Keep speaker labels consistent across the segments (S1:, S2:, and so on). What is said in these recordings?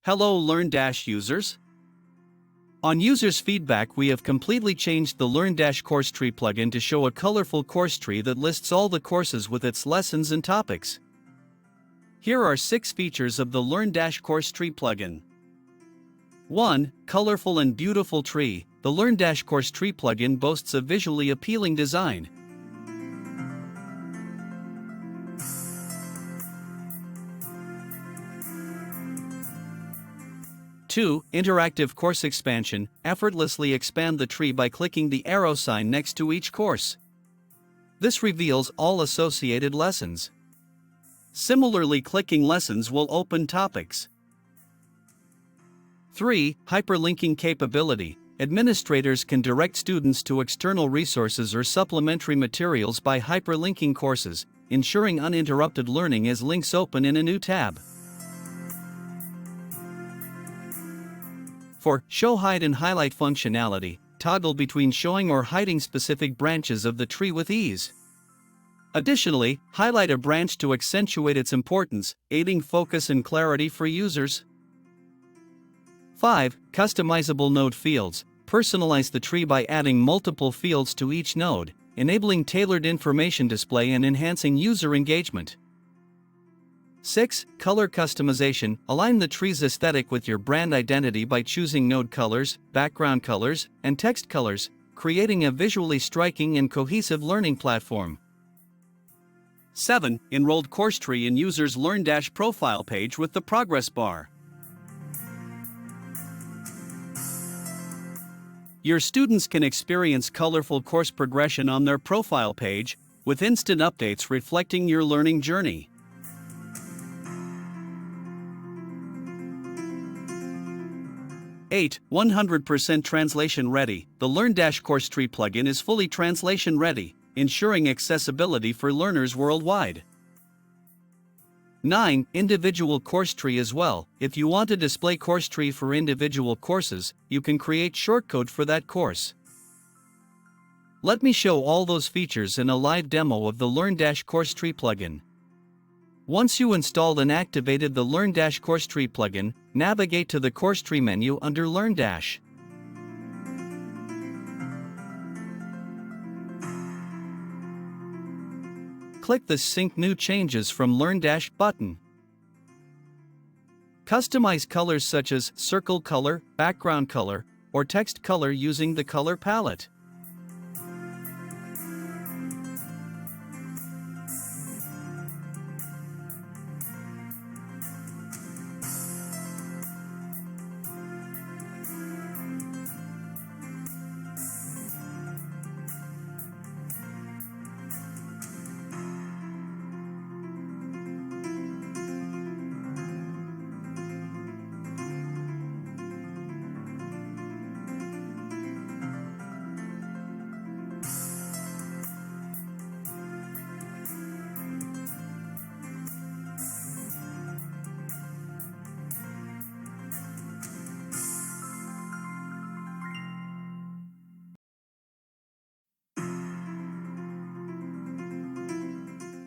S1: Hello LearnDash users! On users' feedback, we have completely changed the LearnDash course tree plugin to show a colorful course tree that lists all the courses with its lessons and topics. Here are 6 features of the LearnDash course tree plugin. 1. Colorful and beautiful tree. The LearnDash course tree plugin boasts a visually appealing design. 2. Interactive course expansion. Effortlessly expand the tree by clicking the arrow sign next to each course. This reveals all associated lessons. Similarly, clicking lessons will open topics. 3. Hyperlinking capability. Administrators can direct students to external resources or supplementary materials by hyperlinking courses, ensuring uninterrupted learning as links open in a new tab. 4. Show, hide and highlight functionality. Toggle between showing or hiding specific branches of the tree with ease. Additionally, highlight a branch to accentuate its importance, aiding focus and clarity for users. 5. Customizable node fields. Personalize the tree by adding multiple fields to each node, enabling tailored information display and enhancing user engagement. 6. Color customization. Align the tree's aesthetic with your brand identity by choosing node colors, background colors, and text colors, creating a visually striking and cohesive learning platform. 7. Enrolled course tree in user's LearnDash profile page with the progress bar. Your students can experience colorful course progression on their profile page, with instant updates reflecting your learning journey. 8. 100% translation ready. The LearnDash course tree plugin is fully translation ready, ensuring accessibility for learners worldwide. 9. Individual course tree as well. If you want to display course tree for individual courses, you can create shortcode for that course. Let me show all those features in a live demo of the LearnDash course tree plugin. Once you installed and activated the LearnDash course tree plugin, navigate to the course tree menu under LearnDash. Click the Sync New Changes from LearnDash button. Customize colors such as circle color, background color, or text color using the color palette.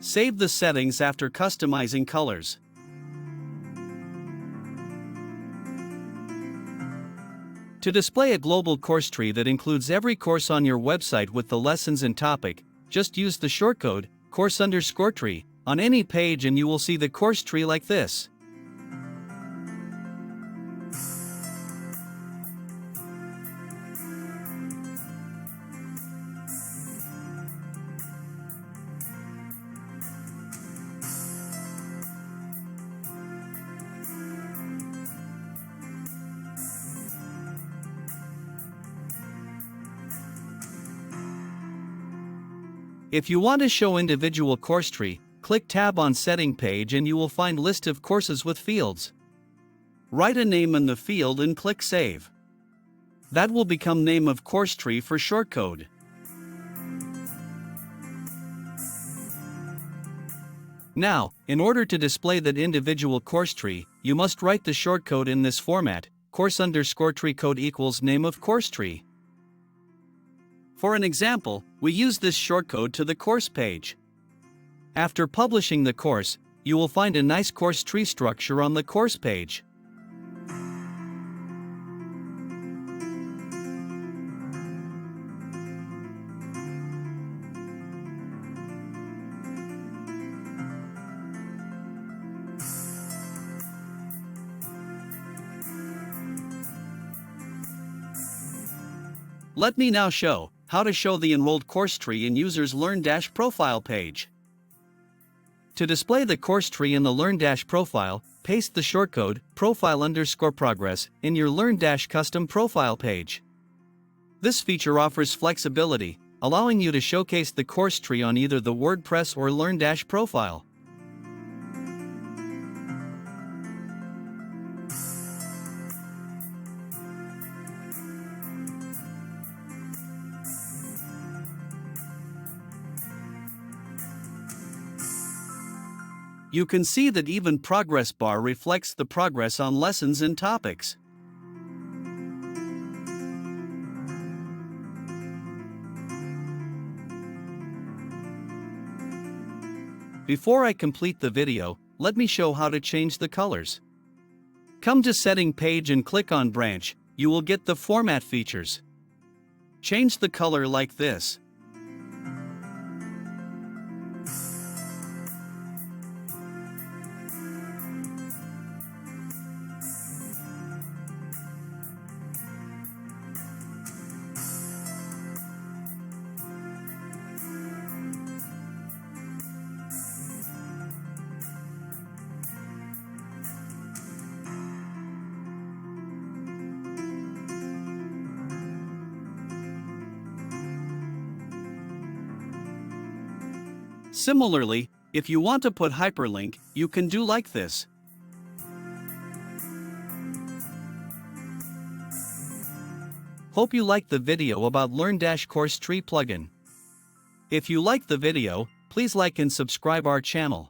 S1: Save the settings after customizing colors. To display a global course tree that includes every course on your website with the lessons and topic, just use the shortcode course_tree on any page and you will see the course tree like this. If you want to show individual course tree, click Tab on Setting page and you will find list of courses with fields. Write a name in the field and click Save. That will become name of course tree for shortcode. Now, in order to display that individual course tree, you must write the shortcode in this format, course_tree code equals name of course tree. For an example, we use this shortcode to the course page. After publishing the course, you will find a nice course tree structure on the course page. Let me now show how to show the enrolled course tree in user's LearnDash profile page. To display the course tree in the LearnDash profile, paste the shortcode profile_progress in your LearnDash custom profile page. This feature offers flexibility, allowing you to showcase the course tree on either the WordPress or LearnDash profile. You can see that even progress bar reflects the progress on lessons and topics. Before I complete the video, let me show how to change the colors. Come to Setting Page and click on Branch. You will get the Format features. Change the color like this. Similarly, if you want to put hyperlink, you can do like this. Hope you liked the video about LearnDash Course Tree plugin. If you liked the video, please like and subscribe our channel.